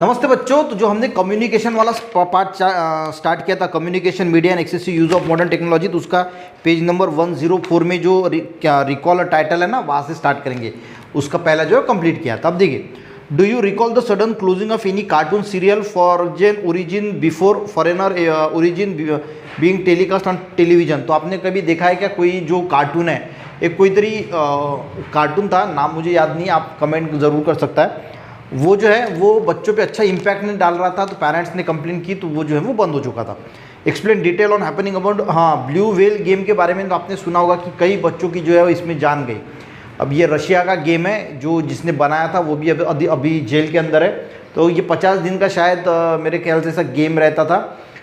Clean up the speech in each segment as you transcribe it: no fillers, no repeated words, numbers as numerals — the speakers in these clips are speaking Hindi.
नमस्ते बच्चों। तो जो हमने कम्युनिकेशन वाला पार्ट स्टार्ट किया था, communication media and excessive use of modern technology, तो उसका पेज नंबर 104 में जो क्या रिकॉल टाइटल है ना, वहाँ से स्टार्ट करेंगे। उसका पहला जो है कंप्लीट किया था। अब देखिए, do you recall the sudden closing of any cartoon serial foreign origin before foreigner origin being telecast on television. तो आपने कभी देखा है क्या कोई जो कार्टून है, एक कोई तरी कार्टून था, नाम मुझे याद नहीं, आप कमेंट ज़रूर कर सकता है, वो जो है वो बच्चों पे अच्छा इम्पैक्ट नहीं डाल रहा था, तो पेरेंट्स ने कंप्लेन की, तो वो जो है वो बंद हो चुका था। Explain detail on happening about, हाँ, ब्लू व्हेल गेम के बारे में तो आपने सुना होगा कि कई बच्चों की जो है वो इसमें जान गई। अब ये रशिया का गेम है, जो जिसने बनाया था वो भी अभी जेल के अंदर है। तो ये 50 दिन का शायद मेरे ख्याल से ऐसा गेम रहता था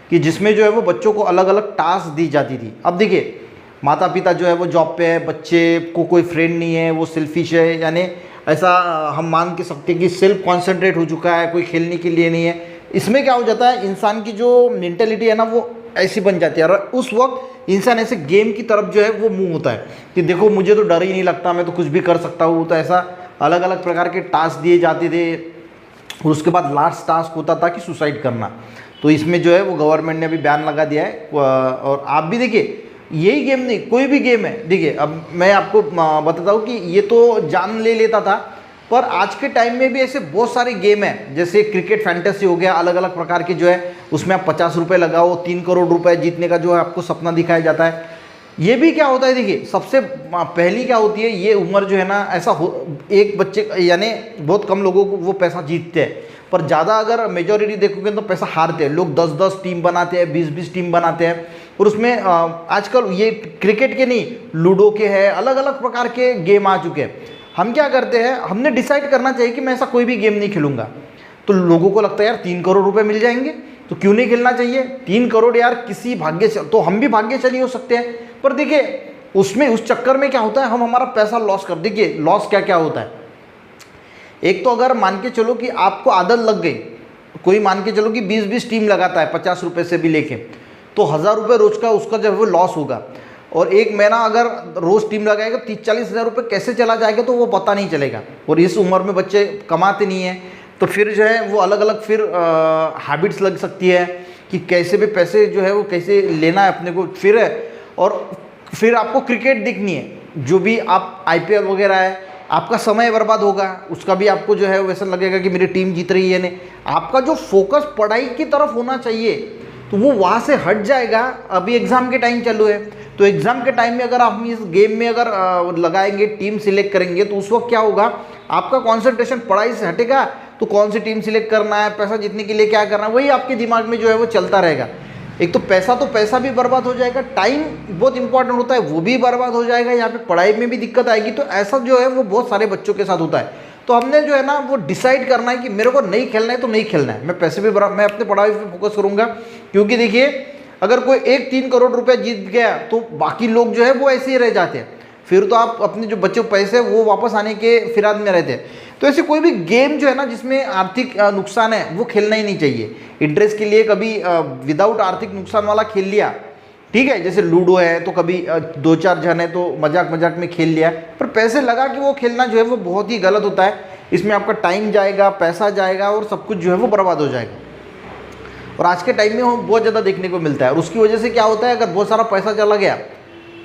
कि जिसमें जो है वो बच्चों को अलग अलग टास्क दी जाती थी। अब देखिए, माता पिता जो है वो जॉब पे है, बच्चे को कोई फ्रेंड नहीं है, वो सेल्फिश है, यानी ऐसा हम मान के सकते हैं कि सेल्फ कॉन्सेंट्रेट हो चुका है, कोई खेलने के लिए नहीं है। इसमें क्या हो जाता है, इंसान की जो मेंटेलिटी है ना वो ऐसी बन जाती है, और उस वक्त इंसान ऐसे गेम की तरफ जो है वो मुंह होता है कि देखो मुझे तो डर ही नहीं लगता, मैं तो कुछ भी कर सकता हूँ। तो ऐसा अलग अलग प्रकार के टास्क दिए जाते थे, और उसके बाद लास्ट टास्क होता था कि सुसाइड करना। तो इसमें जो है वो गवर्नमेंट ने अभी बैन लगा दिया है। और आप भी देखिए, यही गेम नहीं, कोई भी गेम है, देखिए अब मैं आपको बताता हूँ कि ये तो जान ले लेता था, पर आज के टाइम में भी ऐसे बहुत सारे गेम हैं, जैसे क्रिकेट फैंटेसी हो गया, अलग अलग प्रकार के जो है उसमें आप 50 रुपये लगाओ, 3 करोड़ रुपए जीतने का जो है आपको सपना दिखाया जाता है। ये भी क्या होता है, देखिए सबसे पहली क्या होती है, ये उम्र जो है ना, ऐसा एक बच्चे यानी बहुत कम लोगों को वो पैसा जीतते हैं, पर ज़्यादा अगर मेजॉरिटी देखोगे तो पैसा हारते हैं लोग। 10-10 टीम बनाते हैं, 20-20 टीम बनाते हैं, और उसमें आजकल ये क्रिकेट के नहीं, लूडो के हैं, अलग अलग प्रकार के गेम आ चुके हैं। हम क्या करते हैं, हमने डिसाइड करना चाहिए कि मैं ऐसा कोई भी गेम नहीं खेलूंगा। तो लोगों को लगता है यार 3 करोड़ रुपए मिल जाएंगे तो क्यों नहीं खेलना चाहिए। 3 करोड़ यार किसी भाग्य, तो हम भी भाग्यशाली हो सकते हैं, पर देखिए उसमें उस चक्कर में क्या होता है, हम हमारा पैसा लॉस कर। देखिए लॉस क्या क्या होता है, एक तो अगर मान के चलो कि आपको आदत लग गई, कोई मान के चलो कि 20-20 टीम लगाता है 50 रुपये से भी लेके, तो 1000 रुपये रोज का उसका जो है वो लॉस होगा। और एक महीना अगर रोज टीम लगाएगा 30-40 हज़ार रुपये कैसे चला जाएगा तो वो पता नहीं चलेगा। और इस उम्र में बच्चे कमाते नहीं हैं, तो फिर जो है वो अलग अलग फिर हैबिट्स लग सकती है कि कैसे भी पैसे जो है वो कैसे लेना है अपने को। और फिर आपको क्रिकेट देखनी है, जो भी आप IPL वगैरह है, आपका समय बर्बाद होगा, उसका भी आपको जो है वैसा लगेगा कि मेरी टीम जीत रही है। नहीं, आपका जो फोकस पढ़ाई की तरफ होना चाहिए तो वो वहाँ से हट जाएगा। अभी एग्ज़ाम के टाइम चालू है, तो एग्ज़ाम के टाइम में अगर आप इस गेम में अगर लगाएंगे, टीम सिलेक्ट करेंगे, तो उस वक्त क्या होगा, आपका कॉन्सेंट्रेशन पढ़ाई से हटेगा। तो कौन सी टीम सिलेक्ट करना है, पैसा जीतने के लिए क्या करना है, वही आपके दिमाग में जो है वो चलता रहेगा। एक तो पैसा भी बर्बाद हो जाएगा, टाइम बहुत इंपॉर्टेंट होता है वो भी बर्बाद हो जाएगा, यहाँ पे पढ़ाई में भी दिक्कत आएगी। तो ऐसा जो है वो बहुत सारे बच्चों के साथ होता है। तो हमने जो है ना वो डिसाइड करना है कि मेरे को नहीं खेलना है तो नहीं खेलना है, मैं पैसे भी मैं अपने पढ़ाई पे फोकस करूंगा। क्योंकि देखिए अगर कोई एक 3 करोड़ रुपया जीत गया तो बाकी लोग जो है वो ऐसे ही रह जाते हैं, फिर तो आप अपने जो बच्चे पैसे वो वापस आने के फिराद में रहते हैं। तो ऐसे कोई भी गेम जो है ना जिसमें आर्थिक नुकसान है वो खेलना ही नहीं चाहिए। इंटरेस्ट के लिए कभी विदाउट आर्थिक नुकसान वाला खेल लिया, ठीक है, जैसे लूडो है तो कभी 2-4 जन है तो मजाक मजाक में खेल लिया, पर पैसे लगा कि वो खेलना जो है वो बहुत ही गलत होता है। इसमें आपका टाइम जाएगा, पैसा जाएगा, और सब कुछ जो है वो बर्बाद हो जाएगा। और आज के टाइम में वो बहुत ज़्यादा देखने को मिलता है। और उसकी वजह से क्या होता है, अगर बहुत सारा पैसा चला गया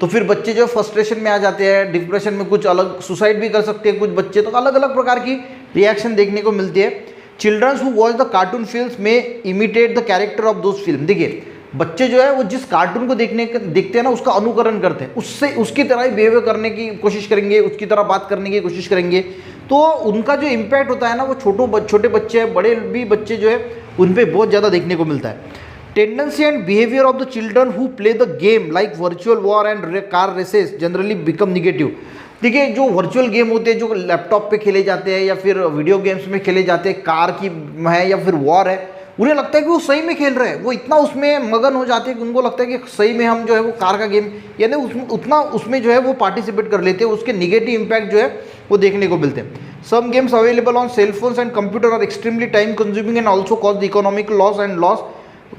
तो फिर बच्चे जो फ्रस्ट्रेशन में आ जाते हैं, डिप्रेशन में, कुछ अलग सुसाइड भी कर सकते हैं कुछ बच्चे। तो अलग अलग प्रकार की रिएक्शन देखने को मिलती है। Childrens who watch the cartoon films में imitate the character of those film. देखिए बच्चे जो है वो जिस कार्टून को देखते हैं ना उसका अनुकरण करते हैं, उससे उसकी तरह ही बिहेव करने की कोशिश करेंगे, उसकी तरह बात करने की कोशिश करेंगे। तो उनका जो इम्पैक्ट होता है ना वो छोटे बच्चे हैं, बड़े भी बच्चे जो है उन पर बहुत ज़्यादा देखने को मिलता है। Tendency and behaviour of the children who play the game like virtual war and car races generally become negative. देखिए जो वर्चुअल गेम होते हैं जो लैपटॉप पे खेले जाते हैं या फिर वीडियो गेम्स में खेले जाते हैं, कार की है या फिर वॉर है, उन्हें लगता है कि वो सही में खेल रहे हैं, वो इतना उसमें मगन हो जाते हैं कि उनको लगता है कि सही में हम जो है वो कार का गेम, यानी उतना उसमें जो है वो पार्टिसिपेट कर लेते हैं। उसके निगेटिव इम्पैक्ट जो है वो देखने को मिलते हैं। Some games available on cell phones and computer are extremely time consuming and also cause the economic loss and loss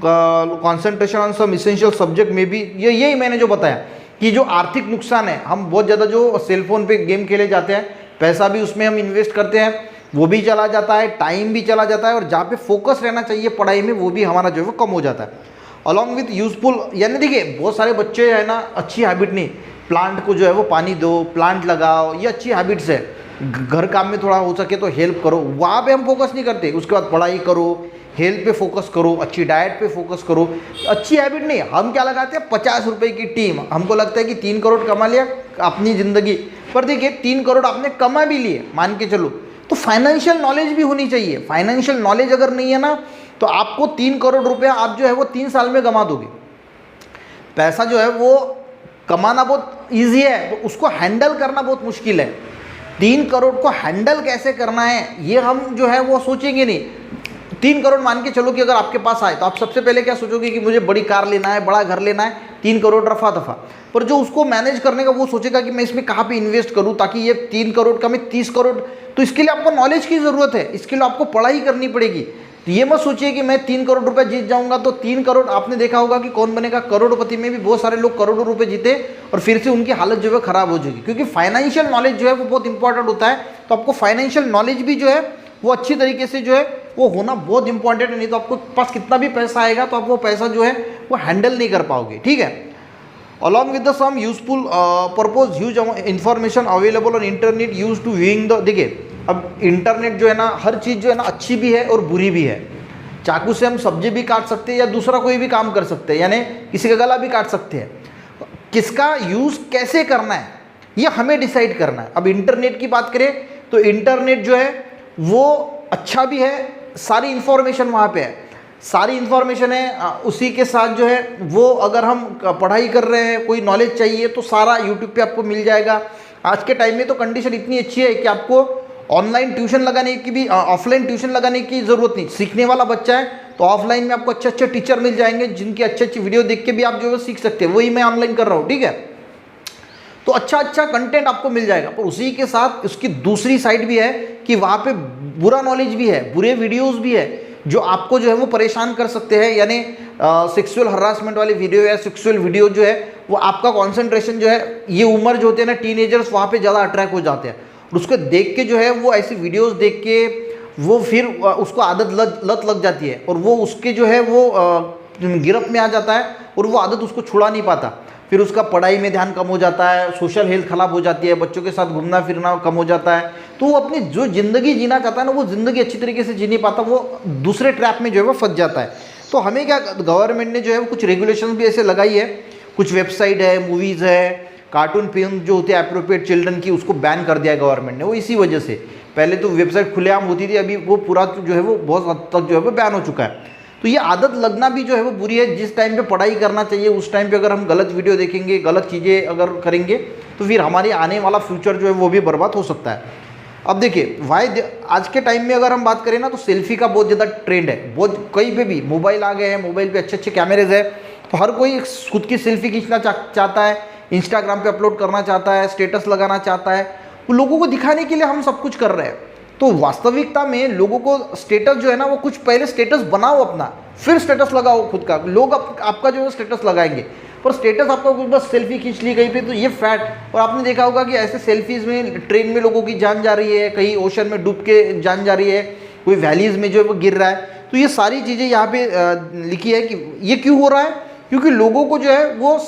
concentration on some essential subject में भी। यही मैंने जो बताया कि जो आर्थिक नुकसान है, हम बहुत ज़्यादा जो सेलफोन पे गेम खेले जाते हैं, पैसा भी उसमें हम इन्वेस्ट करते हैं, वो भी चला जाता है, टाइम भी चला जाता है, और जहाँ पे फोकस रहना चाहिए पढ़ाई में वो भी हमारा जो है वो कम हो जाता है। अलॉन्ग विथ यूजफुल, यानी देखिए बहुत सारे बच्चे है ना, अच्छी हैबिट नहीं, प्लांट को जो है वो पानी दो, प्लांट लगाओ, ये अच्छी हैबिट्स है। घर काम में थोड़ा हो सके तो हेल्प करो, वहाँ पे हम फोकस नहीं करते। उसके बाद पढ़ाई करो, हेल्थ पे फोकस करो, अच्छी डाइट पे फोकस करो, अच्छी हैबिट नहीं। हम क्या लगाते हैं, 50 रुपये की टीम, हमको लगता है कि 3 करोड़ कमा लिया अपनी ज़िंदगी पर। देखिए 3 करोड़ आपने कमा भी लिए, मान के चलो, तो फाइनेंशियल नॉलेज भी होनी चाहिए। फाइनेंशियल नॉलेज अगर नहीं है ना, तो आपको 3 करोड़ रुपया आप जो है वो 3 साल में गंवा दोगे। पैसा जो है वो कमाना बहुत ईजी है, तो उसको हैंडल करना बहुत मुश्किल है। 3 करोड़ को हैंडल कैसे करना है ये हम जो है वो सोचेंगे नहीं। 3 करोड़ मान के चलो कि अगर आपके पास आए, तो आप सबसे पहले क्या सोचोगे कि मुझे बड़ी कार लेना है, बड़ा घर लेना है, 3 करोड़ रफा दफा। पर जो उसको मैनेज करने का वो सोचेगा कि मैं इसमें कहाँ पे इन्वेस्ट करूँ ताकि ये 3 करोड़ का मैं 30 करोड़, तो इसके लिए आपको नॉलेज की ज़रूरत है, इसके लिए आपको पढ़ाई करनी पड़ेगी। तो ये मत सोचिए कि मैं 3 करोड़ रुपए जीत जाऊंगा। तो 3 करोड़, आपने देखा होगा कि कौन बनेगा करोड़पति में भी बहुत सारे लोग करोड़ों रुपए जीते और फिर से उनकी हालत जो है खराब हो जाएगी, क्योंकि फाइनेंशियल नॉलेज जो है वो बहुत इंपॉर्टेंट होता है। तो आपको फाइनेंशियल नॉलेज भी जो है वो अच्छी तरीके से जो है वो होना बहुत इंपॉर्टेंट है, नहीं तो आपको पास कितना भी पैसा आएगा तो आप वो पैसा जो है वो हैंडल नहीं कर पाओगे, ठीक है। Along with the some useful purpose, huge information available on internet use to viewing the, देखिए अब इंटरनेट जो है ना, हर चीज़ जो है ना अच्छी भी है और बुरी भी है। चाकू से हम सब्जी भी काट सकते हैं या दूसरा कोई भी काम कर सकते हैं, यानी किसी का गला भी काट सकते हैं। किसका यूज़ कैसे करना है ये हमें डिसाइड करना है। अब इंटरनेट की बात करें तो इंटरनेट जो है वो अच्छा भी है, सारी इंफॉर्मेशन वहाँ पे है, सारी इंफॉर्मेशन है। उसी के साथ जो है वो अगर हम पढ़ाई कर रहे हैं, कोई नॉलेज चाहिए तो सारा यूट्यूब पे आपको मिल जाएगा। आज के टाइम में तो कंडीशन इतनी अच्छी है कि आपको ऑनलाइन ट्यूशन लगाने की भी, ऑफलाइन ट्यूशन लगाने की ज़रूरत नहीं। सीखने वाला बच्चा है तो ऑफलाइन में आपको अच्छे अच्छे टीचर मिल जाएंगे जिनकी अच्छी अच्छी वीडियो देख के भी आप जो है सीख सकते हैं। वही मैं ऑनलाइन कर रहा हूँ, ठीक है। तो अच्छा अच्छा कंटेंट आपको मिल जाएगा, पर उसी के साथ उसकी दूसरी साइड भी है कि वहाँ पे बुरा नॉलेज भी है, बुरे वीडियोस भी है जो आपको जो है वो परेशान कर सकते हैं। यानी सेक्सुअल हरासमेंट वाली वीडियो या सेक्सुअल वीडियो जो है वो आपका कॉन्सेंट्रेशन जो है, ये उम्र जो होते हैं ना टीनेजर्स, वहाँ पे ज़्यादा अट्रैक्ट हो जाते हैं और उसको देख के जो है वो ऐसी वीडियोस देख के वो फिर उसको आदत लत लग जाती है और वो उसके जो है वो गिरफ्त में आ जाता है और वो आदत उसको छुड़ा नहीं पाता। फिर उसका पढ़ाई में ध्यान कम हो जाता है, सोशल हेल्थ खराब हो जाती है, बच्चों के साथ घूमना फिरना कम हो जाता है। तो वो अपनी जो ज़िंदगी जीना चाहता है ना, वो ज़िंदगी अच्छी तरीके से जी नहीं पाता, वो दूसरे ट्रैप में जो है वो फंस जाता है। तो हमें क्या, गवर्नमेंट ने जो है वो कुछ रेगुलेशन भी ऐसे लगाई है, कुछ वेबसाइट है, मूवीज़ है, कार्टून फिल्म जो होती है अप्रोप्रिएट चिल्ड्रन की, उसको बैन कर दिया है गवर्नमेंट ने। वो इसी वजह से, पहले तो वेबसाइट खुलेआम होती थी, अभी वो पूरा जो है वो बहुत हद तक जो है वो बैन हो चुका है। तो ये आदत लगना भी जो है वो बुरी है। जिस टाइम पे पढ़ाई करना चाहिए उस टाइम पे अगर हम गलत वीडियो देखेंगे, गलत चीज़ें अगर करेंगे तो फिर हमारी आने वाला फ्यूचर जो है वो भी बर्बाद हो सकता है। अब देखिए आज के टाइम में अगर हम बात करें ना, तो सेल्फी का बहुत ज़्यादा ट्रेंड है। बहुत कहीं पे भी मोबाइल आ गए हैं, मोबाइल पे अच्छे अच्छे कैमरेज है, तो हर कोई खुद की सेल्फी खींचना चाहता है, इंस्टाग्राम पे अपलोड करना चाहता है, स्टेटस लगाना चाहता है। वो लोगों को दिखाने के लिए हम सब कुछ कर रहे हैं। तो वास्तविकता में लोगों को स्टेटस जो है ना, वो कुछ पहले स्टेटस बनाओ अपना, फिर स्टेटस लगाओ खुद का। लोग आपका जो है स्टेटस लगाएंगे, पर स्टेटस आपका कुछ बस सेल्फी खींच ली कहीं पे, तो ये फैट। और आपने देखा होगा कि ऐसे सेल्फीज में ट्रेन में लोगों की जान जा रही है, कहीं ओशन में डूब के जान जा रही है, कोई वैलीज में जो है वो गिर रहा है। तो ये सारी चीज़ें यहाँ पे लिखी है कि ये क्यों हो रहा है, क्योंकि लोगों को जो है वो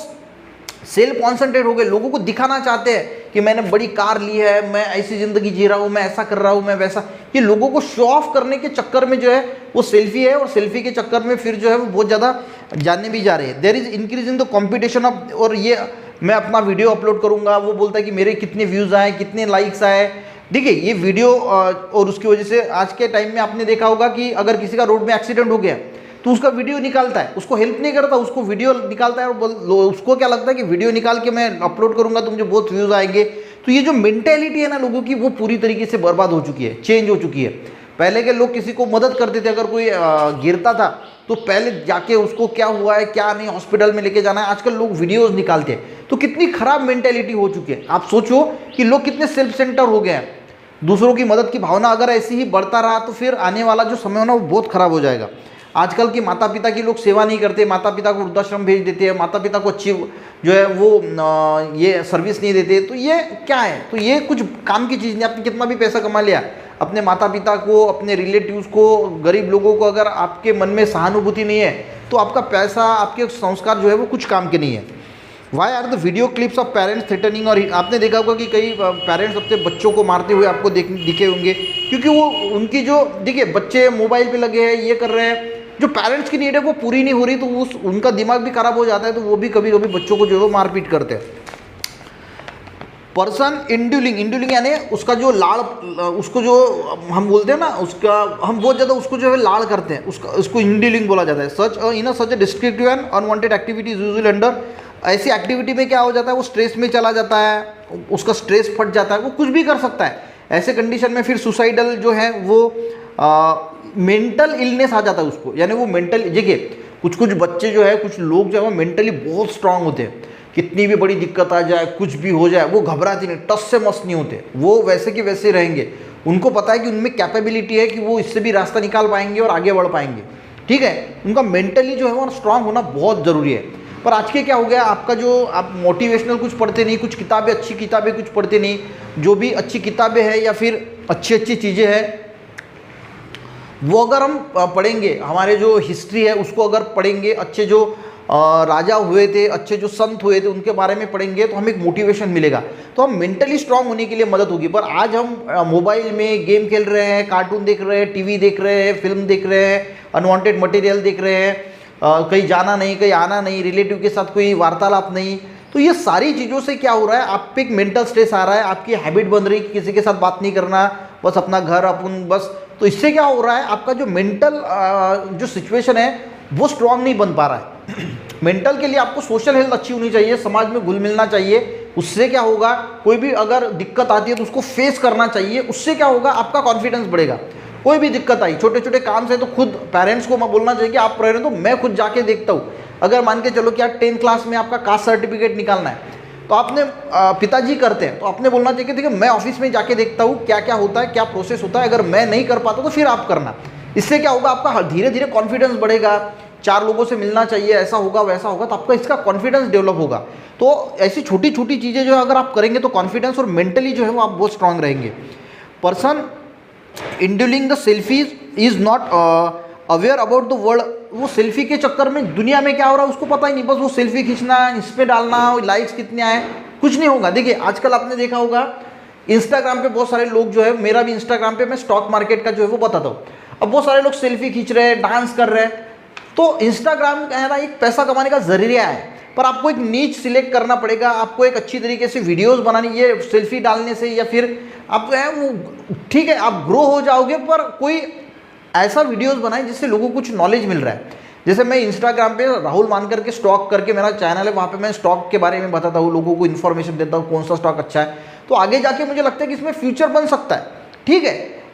सेल्फ कॉन्सेंट्रेट हो गए। लोगों को दिखाना चाहते हैं कि मैंने बड़ी कार ली है, मैं ऐसी ज़िंदगी जी रहा हूँ, मैं ऐसा कर रहा हूँ, मैं वैसा। ये लोगों को शो ऑफ करने के चक्कर में जो है वो सेल्फी है, और सेल्फी के चक्कर में फिर जो है वो बहुत ज़्यादा जानने भी जा रहे हैं। There is increase in the competition of, और ये मैं अपना वीडियो अपलोड करूँगा, वो बोलता है कि मेरे कितने व्यूज़ आए, कितने लाइक्स आए। देखिए ये वीडियो, और उसकी वजह से आज के टाइम में आपने देखा होगा कि अगर किसी का रोड में एक्सीडेंट हो गया तो उसका वीडियो निकालता है, उसको हेल्प नहीं करता, उसको वीडियो निकालता है और उसको क्या लगता है कि वीडियो निकाल के मैं अपलोड करूंगा तो मुझे बहुत व्यूज़ आएंगे। तो ये जो मेंटेलिटी है ना लोगों की, वो पूरी तरीके से बर्बाद हो चुकी है, चेंज हो चुकी है। पहले के लोग किसी को मदद करते थे, अगर कोई गिरता था तो पहले जाके उसको क्या हुआ है क्या नहीं हॉस्पिटल में लेके जाना है। आजकल लोग वीडियोज़ निकालते हैं। तो कितनी खराब मेंटेलिटी हो चुकी है। आप सोचो कि लोग कितने सेल्फ सेंटर हो गए हैं। दूसरों की मदद की भावना अगर ऐसी ही बढ़ता रहा तो फिर आने वाला जो समय होना वो बहुत खराब हो जाएगा। आजकल की माता पिता की लोग सेवा नहीं करते, माता पिता को वृद्धाश्रम भेज देते हैं, माता पिता को अच्छी जो है वो ये सर्विस नहीं देते। तो ये क्या है, तो ये कुछ काम की चीज़ नहीं। आपने कितना भी पैसा कमा लिया, अपने माता पिता को, अपने रिलेटिव्स को, गरीब लोगों को अगर आपके मन में सहानुभूति नहीं है तो आपका पैसा, आपके संस्कार जो है वो कुछ काम के नहीं है। Why are the video clips of parents threatening, और आपने देखा होगा कि कई पेरेंट्स अपने बच्चों को मारते हुए आपको दिखे होंगे, क्योंकि वो उनकी जो, देखिए बच्चे मोबाइल पे लगे हैं, ये कर रहे हैं, जो पेरेंट्स की नीड है वो पूरी नहीं हो रही, तो उनका दिमाग भी खराब हो जाता है, तो वो भी कभी कभी बच्चों को जो है वो मारपीट करते हैं। पर्सन इंड्यूलिंग यानी उसका जो लाड़, उसको जो हम बोलते हैं ना, उसका हम बहुत ज़्यादा उसको जो है लाड़ करते हैं, उसको इंड्यूलिंग बोला जाता है। Such in such a destructive and unwanted activities usually under, ऐसी एक्टिविटी में क्या हो जाता है, वो स्ट्रेस में चला जाता है, उसका स्ट्रेस फट जाता है, वो कुछ भी कर सकता है। ऐसे कंडीशन में फिर सुसाइडल जो है वो मेंटल इलनेस आ जाता है उसको, यानी वो मेंटल, देखिए कुछ बच्चे जो है, कुछ लोग जो है वो मेंटली बहुत स्ट्रांग होते हैं, कितनी भी बड़ी दिक्कत आ जाए, कुछ भी हो जाए, वो घबराते नहीं, टस से मस नहीं होते, वो वैसे के वैसे रहेंगे। उनको पता है कि उनमें कैपेबिलिटी है कि वो इससे भी रास्ता निकाल पाएंगे और आगे बढ़ पाएंगे, ठीक है। उनका मेंटली जो है वो स्ट्रांग होना बहुत ज़रूरी है। पर आज के क्या हो गया, आपका जो आप मोटिवेशनल कुछ पढ़ते नहीं, कुछ किताबें, अच्छी किताबें कुछ पढ़ते नहीं, जो भी अच्छी किताबें हैं या फिर अच्छी चीज़ें हैं वो अगर हम पढ़ेंगे, हमारे जो हिस्ट्री है उसको अगर पढ़ेंगे, अच्छे जो राजा हुए थे, अच्छे जो संत हुए थे उनके बारे में पढ़ेंगे, तो हमें एक मोटिवेशन मिलेगा, तो हम मेंटली स्ट्रांग होने के लिए मदद होगी। पर आज हम मोबाइल में गेम खेल रहे हैं, कार्टून देख रहे हैं, टीवी देख रहे हैं, फिल्म देख रहे हैं, अनवांटेड मटेरियल देख रहे हैं, कहीं जाना नहीं, कहीं आना नहीं, रिलेटिव के साथ कोई वार्तालाप नहीं, तो ये सारी चीज़ों से क्या हो रहा है, आप पे एक मेंटल स्ट्रेस आ रहा है, आपकी हैबिट बन रही है कि किसी के साथ बात नहीं करना, बस अपना घर अपन बस। तो इससे क्या हो रहा है, आपका जो मेंटल जो सिचुएशन है वो स्ट्रांग नहीं बन पा रहा है। मेंटल के लिए आपको सोशल हेल्थ अच्छी होनी चाहिए, समाज में घुल मिलना चाहिए, उससे क्या होगा, कोई भी अगर दिक्कत आती है तो उसको फेस करना चाहिए, उससे क्या होगा, आपका कॉन्फिडेंस बढ़ेगा। कोई भी दिक्कत आई, छोटे छोटे काम से, तो खुद पेरेंट्स को मैं बोलना चाहिए कि आप रह रहे हो तो मैं खुद जाके देखता हूँ। अगर मान के चलो कि आप 10th क्लास में आपका कास्ट सर्टिफिकेट निकालना है, तो आपने पिताजी करते हैं तो आपने बोलना चाहिए कि देखिए मैं ऑफिस में जाके देखता हूँ क्या क्या होता है, क्या प्रोसेस होता है, अगर मैं नहीं कर पाता तो फिर आप करना। इससे क्या होगा, आपका धीरे धीरे कॉन्फिडेंस बढ़ेगा, 4 लोगों से मिलना चाहिए, ऐसा होगा वैसा होगा, तो आपका इसका कॉन्फिडेंस डेवलप होगा। तो ऐसी छोटी छोटी चीज़ें जो है अगर आप करेंगे तो कॉन्फिडेंस और मेंटली जो है वो आप बहुत स्ट्रांग रहेंगे। Person indulging the selfies is not aware about the world, वो सेल्फी के चक्कर में दुनिया में क्या हो रहा है उसको पता ही नहीं, बस वो सेल्फी खींचना, इस पर डालना, लाइक्स कितने आए, कुछ नहीं होगा। देखिए आजकल आपने देखा होगा इंस्टाग्राम पे बहुत सारे लोग जो है, मेरा भी इंस्टाग्राम पे मैं स्टॉक मार्केट का जो है वो बताता हूँ, अब बहुत सारे लोग सेल्फी खींच रहे हैं, डांस कर रहे हैं, तो इंस्टाग्राम है ना एक पैसा कमाने का जरिया है, पर आपको एक नीच सिलेक्ट करना पड़ेगा, आपको एक अच्छी तरीके से वीडियोस बनानी, ये सेल्फी डालने से या फिर आप जो है वो ठीक है आप ग्रो हो जाओगे, पर कोई ऐसा वीडियोस बनाए जिससे लोगों को कुछ नॉलेज मिल रहा है। जैसे मैं इंस्टाग्राम पे राहुल मानकर के स्टॉक करके मेरा चैनल है, वहाँ पे मैं स्टॉक के बारे में बताता हूँ, लोगों को इन्फॉर्मेशन देता हूँ कौन सा स्टॉक अच्छा है, तो आगे जाके मुझे लगता है कि इसमें फ्यूचर बन सकता है, ठीक है।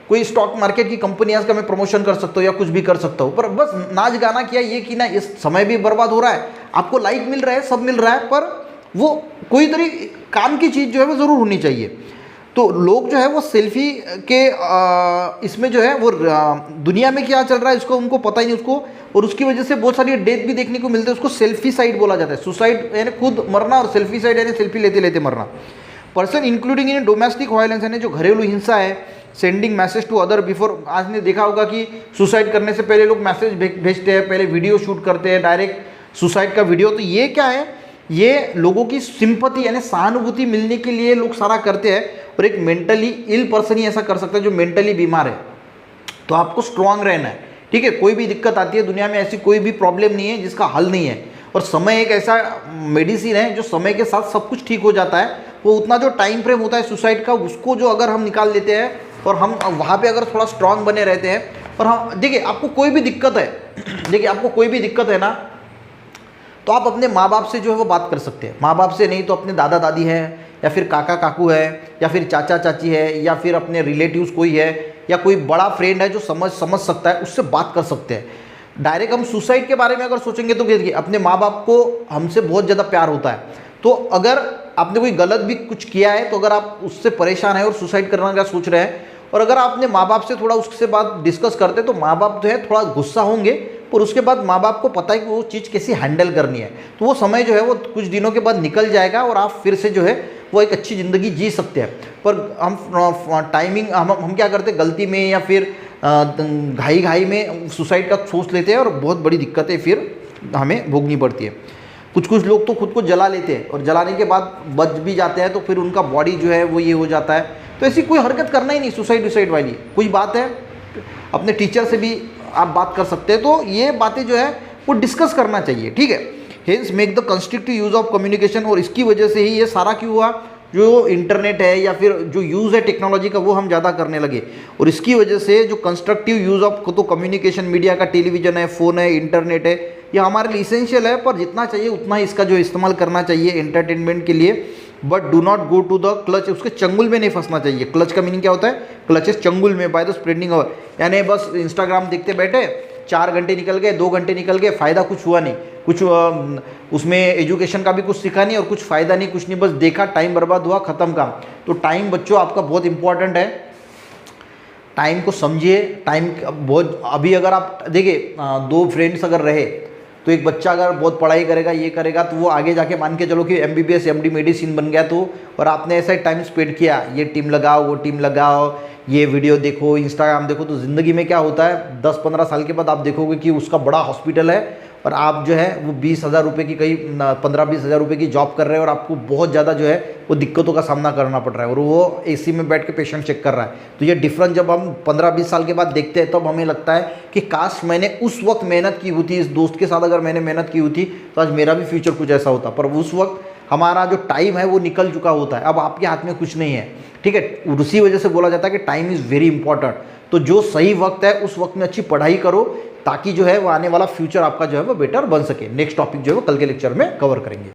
कोई स्टॉक मार्केट की कंपनियां का मैं प्रमोशन कर सकता हूँ या कुछ भी कर सकता हूँ, पर बस नाच गाना किया ये कि ना, इस समय भी बर्बाद हो रहा है, आपको लाइक मिल रहा है, सब मिल रहा है, पर वो कोई तरीके काम की चीज़ जो है वो ज़रूर होनी चाहिए। तो लोग जो है वो सेल्फी के इसमें जो है वो दुनिया में क्या चल रहा है इसको उनको पता ही नहीं उसको, और उसकी वजह से बहुत सारी डेथ भी देखने को मिलते हैं, उसको सेल्फी साइड बोला जाता है। सुसाइड यानी खुद मरना, और सेल्फी साइड यानी सेल्फी लेते लेते मरना। Person including in domestic violence यानी जो घरेलू हिंसा है, sending message to other before, आज ने देखा होगा कि सुसाइड करने से पहले लोग मैसेज भेजते हैं, पहले वीडियो शूट करते हैं, डायरेक्ट सुसाइड का वीडियो। तो ये क्या है, ये लोगों की सिंपैथी यानी सहानुभूति मिलने के लिए लोग सारा करते हैं, और एक मेंटली इल पर्सन ही ऐसा कर सकता है जो मेंटली बीमार है। तो आपको स्ट्रांग रहना है, ठीक है। कोई भी दिक्कत आती है दुनिया में, ऐसी कोई भी प्रॉब्लम नहीं है जिसका हल नहीं है, और समय एक ऐसा मेडिसिन है जो समय के साथ सब कुछ ठीक हो जाता है। वो उतना जो टाइम फ्रेम होता है सुसाइड का, उसको जो अगर हम निकाल लेते हैं और हम वहाँ पे अगर थोड़ा स्ट्रांग बने रहते हैं, और हम देखिए आपको कोई भी दिक्कत है, देखिए आपको कोई भी दिक्कत है ना, तो आप अपने माँ बाप से जो है वो बात कर सकते हैं। माँ बाप से नहीं तो अपने दादा दादी हैं, या फिर काका काकू है, या फिर चाचा चाची है, या फिर अपने रिलेटिव्स कोई है, या कोई बड़ा फ्रेंड है जो समझ सकता है, उससे बात कर सकते हैं। डायरेक्ट हम सुसाइड के बारे में अगर सोचेंगे तो देखिए अपने माँ बाप को हमसे बहुत ज़्यादा प्यार होता है, तो अगर आपने कोई गलत भी कुछ किया है, तो अगर आप उससे परेशान है और सुसाइड करने का सोच रहे हैं, और अगर आप अपने माँ बाप से थोड़ा उससे बात डिस्कस करते, तो माँ बाप जो है थोड़ा गुस्सा होंगे, पर उसके बाद माँ बाप को पता है कि वो चीज़ कैसे हैंडल करनी है, तो वो समय जो है वो कुछ दिनों के बाद निकल जाएगा, और आप फिर से जो है वो एक अच्छी ज़िंदगी जी सकते हैं। पर हम टाइमिंग हम क्या करते हैं गलती में या फिर घाई में सुसाइड का सोच लेते हैं और बहुत बड़ी दिक्कतें फिर हमें भोगनी पड़ती है। कुछ लोग तो खुद को जला लेते हैं और जलाने के बाद बच भी जाते हैं तो फिर उनका बॉडी जो है वो ये हो जाता है। तो ऐसी कोई हरकत करना ही नहीं सुसाइड वाली। कोई बात है अपने टीचर से भी आप बात कर सकते हैं। तो ये बातें जो है वो डिस्कस करना चाहिए, ठीक है। Hence make the constructive use of communication. और इसकी वजह से ही ये सारा क्यों हुआ, जो इंटरनेट है या फिर जो यूज़ है टेक्नोलॉजी का वो हम ज़्यादा करने लगे। और इसकी वजह से जो कंस्ट्रक्टिव यूज़ ऑफ तो कम्युनिकेशन मीडिया का, टेलीविज़न है, फ़ोन है, इंटरनेट है, ये हमारे लिए इसेंशियल है। पर जितना चाहिए उतना ही इसका जो इस्तेमाल करना चाहिए एंटरटेनमेंट के लिए। But do not go to the clutch, उसके चंगुल में नहीं फंसना चाहिए। क्लच का मीनिंग क्या होता है, क्लचेस चंगुल में, बाय द स्प्रेडिंग अवर, यानी बस इंस्टाग्राम देखते बैठे 4 घंटे निकल गए, 2 घंटे निकल गए, फ़ायदा कुछ हुआ नहीं, कुछ उसमें एजुकेशन का भी कुछ सीखा नहीं और कुछ फ़ायदा नहीं, कुछ नहीं, बस देखा, टाइम बर्बाद हुआ, ख़त्म काम। तो टाइम बच्चों आपका बहुत इंपॉर्टेंट है, टाइम को समझिए। टाइम बहुत, अभी अगर आप देखिए 2 फ्रेंड्स अगर रहे तो एक बच्चा अगर बहुत पढ़ाई करेगा, ये करेगा, तो वो आगे जाके मान के चलो कि MBBS MD मेडिसिन बन गया, तो और आपने ऐसा टाइम स्पेंड किया, ये टीम लगाओ, वो टीम लगाओ, ये वीडियो देखो, इंस्टाग्राम देखो, तो ज़िंदगी में क्या होता है 10-15 साल के बाद आप देखोगे कि उसका बड़ा हॉस्पिटल है और आप जो है वो 20,000 रुपये की, कहीं 15-20 हज़ार रुपये की जॉब कर रहे हैं और आपको बहुत ज़्यादा जो है वो दिक्कतों का सामना करना पड़ रहा है और वो AC में बैठ के पेशेंट चेक कर रहा है। तो ये डिफरेंस जब हम 15-20 साल के बाद देखते हैं तब हमें लगता है कि काश मैंने उस वक्त मेहनत की होती, इस दोस्त के साथ अगर मैंने मेहनत की होती तो आज मेरा भी फ्यूचर कुछ ऐसा होता। पर उस वक्त हमारा जो टाइम है वो निकल चुका होता है, अब आपके हाथ में कुछ नहीं है, ठीक है। उसी वजह से बोला जाता है कि टाइम इज़ वेरी इंपॉर्टेंट। तो जो सही वक्त है उस वक्त में अच्छी पढ़ाई करो ताकि जो है वो आने वाला फ्यूचर आपका जो है वो बेटर बन सके। नेक्स्ट टॉपिक जो है वो कल के लेक्चर में कवर करेंगे।